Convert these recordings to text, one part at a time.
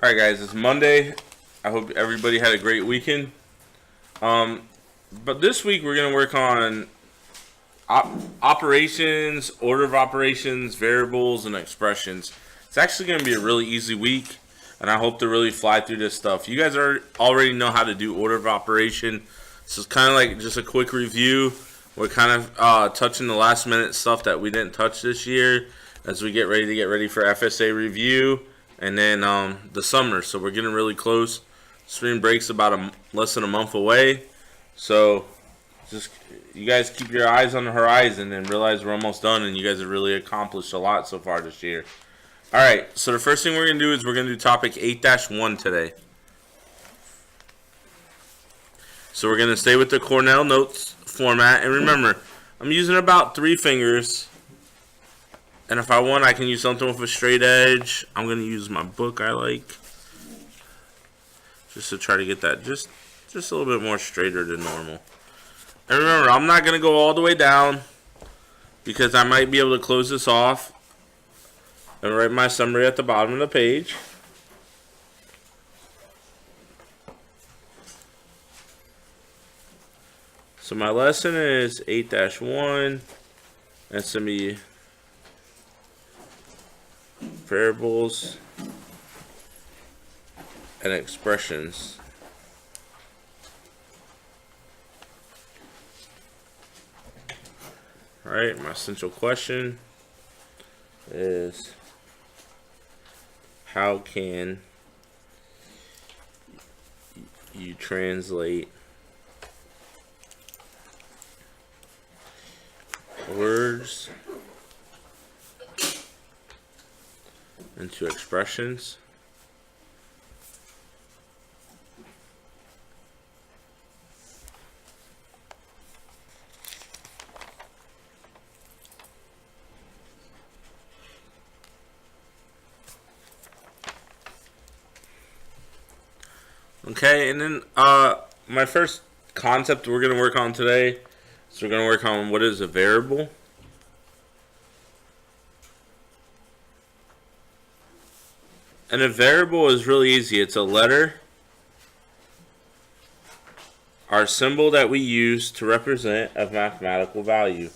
All right, guys, it's Monday. I hope everybody had a great weekend. Um, but this week we're gonna work on operations, order of operations, variables, and expressions. It's actually gonna be a really easy week, and I hope to really fly through this stuff. You guys already know how to do order of operation. So it's kind of like just a quick review. We're kind of touching the last minute stuff that we didn't touch this year as we get ready for FSA review and then the summer. So we're getting really close. Spring break's about less than a month away. So just you guys keep your eyes on the horizon and realize we're almost done, and you guys have really accomplished a lot so far this year. All right, so the first thing we're going to do is we're going to do topic 8-1 today. So we're going to stay with the Cornell Notes format. And remember, I'm using about 3 fingers. And if I want, I can use something with a straight edge. I'm going to use my book I like. Just to try to get that just a little bit more straighter than normal. And remember, I'm not going to go all the way down because I might be able to close this off and write my summary at the bottom of the page. So my lesson is 8-1. That's going to be variables and expressions. Alright, my essential question is how can you translate words into expressions? Okay, and then my first concept we're going to work on today, so we're going to work on what is a variable. And a variable is really easy. It's a letter, our symbol that we use to represent a mathematical value.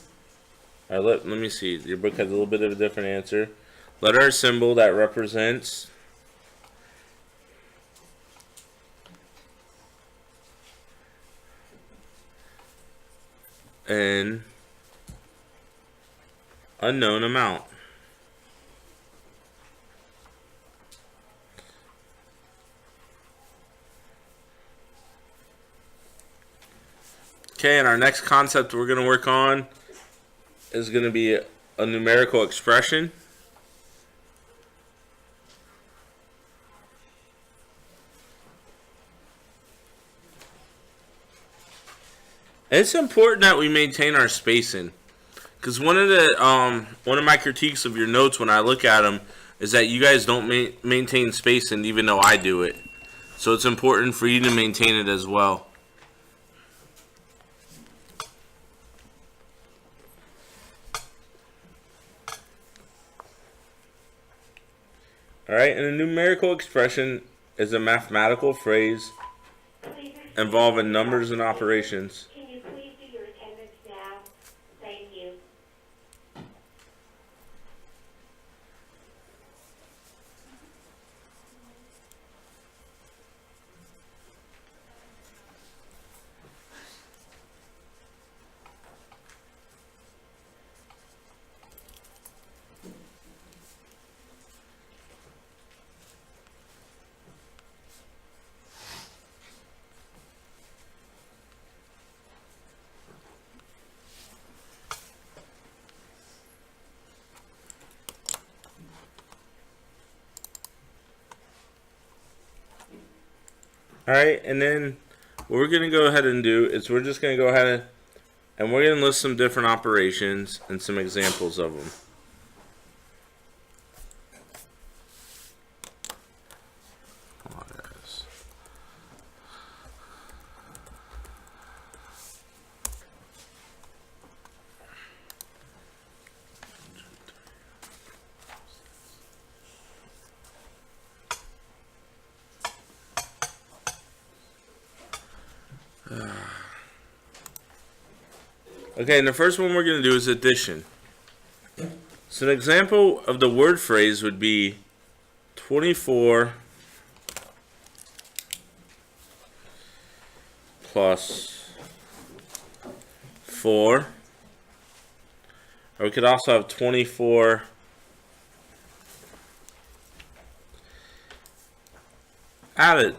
All right, let me see. Your book has a little bit of a different answer. Letter or symbol that represents an unknown amount. Okay, and our next concept we're going to work on is going to be a numerical expression. It's important that we maintain our spacing, because one of my critiques of your notes when I look at them is that you guys don't maintain spacing, even though I do it. So it's important for you to maintain it as well. All right, and a numerical expression is a mathematical phrase involving numbers and operations. Can you please do your attendance now? Thank you. Alright, and then what we're going to go ahead and do is we're just going to go ahead and we're going to list some different operations and some examples of them. Okay, and the first one we're going to do is addition. So an example of the word phrase would be 24 plus 4. Or we could also have 24 added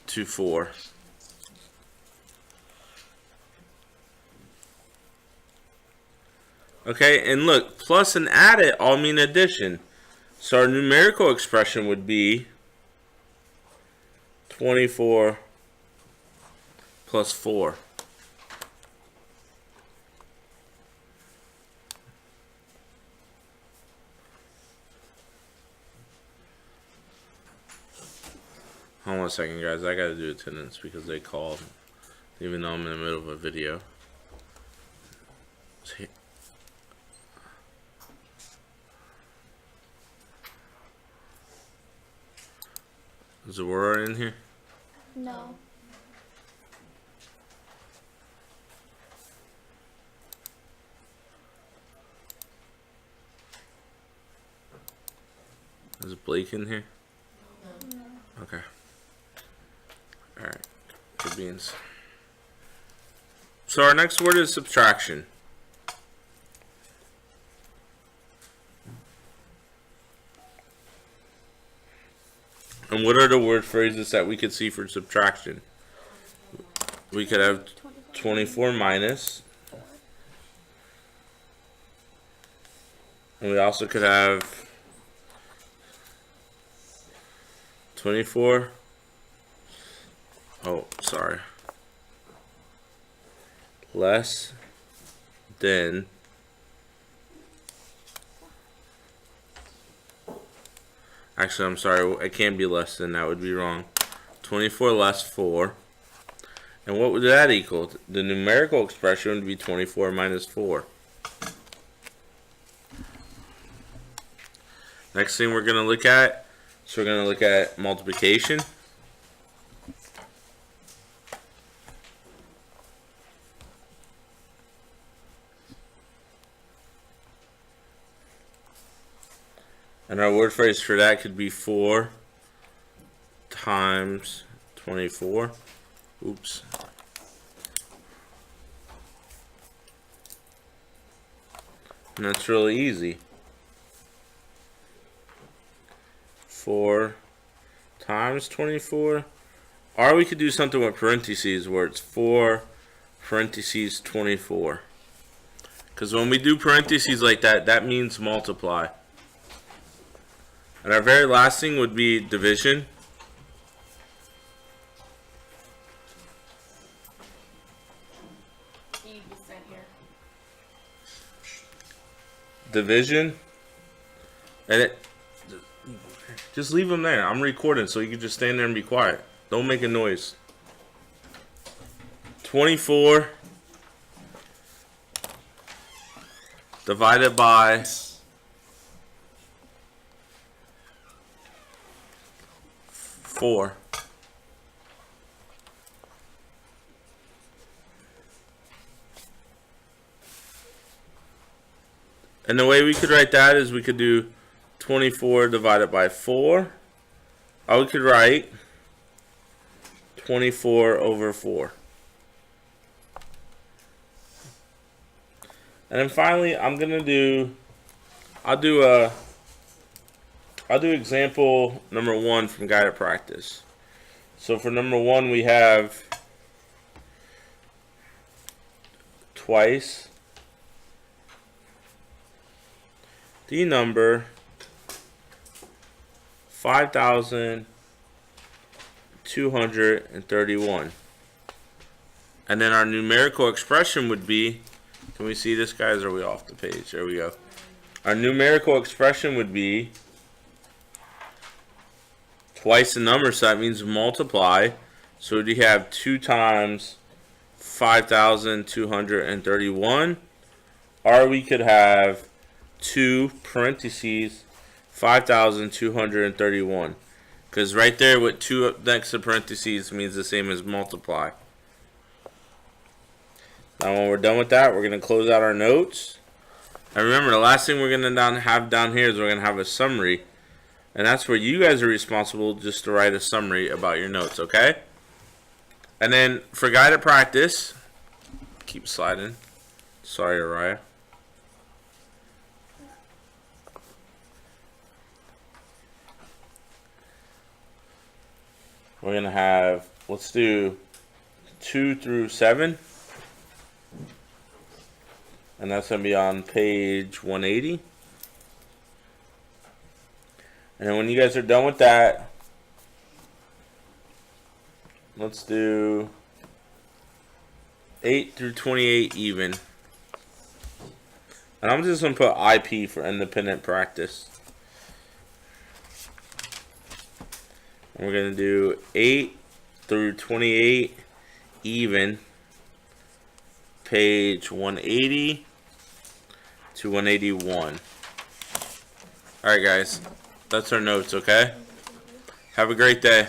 to 4. Okay, and look, plus and added all mean addition. So our numerical expression would be 24 plus 4. Hold on a second, guys. I gotta do attendance because they called, even though I'm in the middle of a video. Is Aurora in here? No. Is Blake in here? No. Okay. Alright. Good beans. So our next word is subtraction. And what are the word phrases that we could see for subtraction? We could have 24 minus. And we also could have 24. Oh, sorry. Less than. Actually, I'm sorry. It can't be less than. That would be wrong. 24 less 4. And what would that equal? The numerical expression would be 24 minus 4. Next thing we're going to look at, so we're going to look at multiplication. And our word phrase for that could be 4 times 24. Oops. And that's really easy. 4 times 24. Or we could do something with parentheses where it's 4 parentheses 24. Because when we do parentheses like that, that means multiply. And our very last thing would be division. Division. And it, just leave them there. I'm recording, so you can just stand there and be quiet. Don't make a noise. 24 divided by 4. And the way we could write that is we could do 24 divided by 4. Or we could write 24 over 4. And then finally, I'll do example number 1 from guided practice. So for number 1, we have twice the number 5,231. And then our numerical expression would be, can we see this, guys? Or are we off the page? There we go. Our numerical expression would be twice the number, so that means multiply. So we have 2 times 5,231. Or we could have 2 parentheses 5,231. Because right there with 2 up next to parentheses means the same as multiply. Now when we're done with that, we're going to close out our notes. And remember, the last thing we're going to have down here is we're going to have a summary. And that's where you guys are responsible just to write a summary about your notes, okay? And then for guided practice, keep sliding. Sorry, Araya. We're going to have, let's do 2 through 7. And that's going to be on page 180. And then when you guys are done with that, let's do 8 through 28 even. And I'm just going to put IP for independent practice. And we're going to do 8 through 28 even, page 180 to 181. Alright guys, that's our notes, okay? Have a great day.